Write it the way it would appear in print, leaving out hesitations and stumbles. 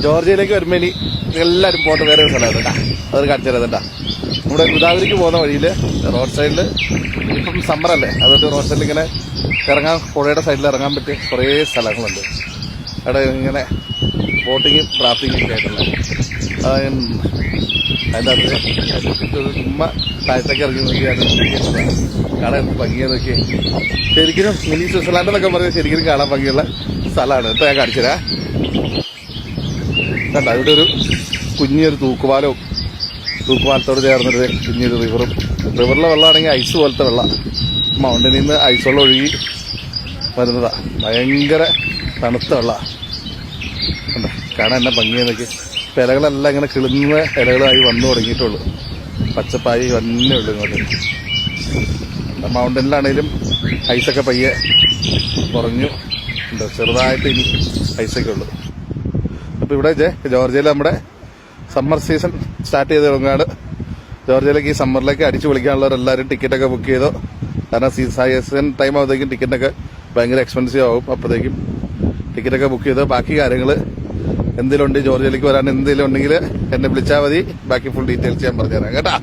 ജോർജിയയിലേക്ക് വരുമ്പോ ഇനി എല്ലാരും പോട്ടെ വേറെ ഒരു സ്ഥലമാണ് കേട്ടാ. അതൊരു കാണിച്ചു തരാം. നമ്മുടെ ഗോദാവരിക്ക് പോകുന്ന വഴിയില് റോഡ് സൈഡില് ഇപ്പം സമ്മറല്ലേ, അതുകൊണ്ട് റോഡ് സൈഡിൽ ഇങ്ങനെ ഇറങ്ങാൻ, പുഴയുടെ സൈഡിൽ ഇറങ്ങാൻ പറ്റിയ കുറേ സ്ഥലങ്ങളുണ്ട്. അവിടെ ഇങ്ങനെ ബോട്ടിങ്ങും റാഫ്റ്റിങ്ങും ഒക്കെ ആയിട്ടുള്ള അതിൻ്റെ അത് ചുമ്മാ താഴത്തേക്ക് ഇറങ്ങി നോക്കിയാണ് കാണാൻ ഭംഗിയതൊക്കെ. ശരിക്കും മിനി സ്വിറ്റ്സർലാൻഡ് എന്നൊക്കെ പറഞ്ഞാൽ ശരിക്കും കാണാൻ ഭംഗിയുള്ള സ്ഥലമാണ് കേട്ടോ. ഞാൻ കാണിച്ചു തരാം. കണ്ട ഇവിടെ ഒരു കുഞ്ഞൊരു തൂക്കുപാലത്തോട് ചേർന്നൊരു കുഞ്ഞൊരു റിവറിലെ വെള്ളമാണെങ്കിൽ ഐസ് പോലത്തെ വെള്ളം, മൗണ്ടനിൽ നിന്ന് ഐസ് വെള്ളം ഒഴുകി വരുന്നതാ. ഭയങ്കര തണുത്ത വെള്ളമാണ്. കാണാൻ എന്നെ ഭംഗിയെന്നൊക്കെ. ഇലകളെല്ലാം ഇങ്ങനെ കിളുന്ന ഇലകളായി വന്നു തുടങ്ങിയിട്ടുള്ളൂ, പച്ചപ്പായി വന്നേ ഉള്ളൂ ഇങ്ങോട്ട്. മൗണ്ടനിലാണേലും ഐസൊക്കെ പയ്യെ കുറഞ്ഞു, ചെറുതായിട്ട് ഇനി ഐസൊക്കെ ഉള്ളു. അപ്പോൾ ഇവിടെ ജോർജിയയിൽ നമ്മുടെ സമ്മർ സീസൺ സ്റ്റാർട്ട് ചെയ്ത് തുടങ്ങുകയാണ്. ജോർജിയയിലേക്ക് ഈ സമ്മറിലേക്ക് അടിച്ചു വിളിക്കാനുള്ളവരെല്ലാവരും ടിക്കറ്റൊക്കെ ബുക്ക് ചെയ്തോ. കാരണം സീസൺ ടൈം ആകുമ്പോഴത്തേക്കും ടിക്കറ്റൊക്കെ ഭയങ്കര എക്സ്പെൻസീവ് ആവും. അപ്പോഴത്തേക്കും ടിക്കറ്റൊക്കെ ബുക്ക് ചെയ്തോ. ബാക്കി കാര്യങ്ങൾ എന്തെങ്കിലും ഉണ്ട്, ജോർജിയയിലേക്ക് വരാൻ എന്തെങ്കിലും ഉണ്ടെങ്കിൽ എന്നെ വിളിച്ചാൽ മതി. ബാക്കി ഫുൾ ഡീറ്റെയിൽസ് ഞാൻ പറഞ്ഞുതരാം കേട്ടാ.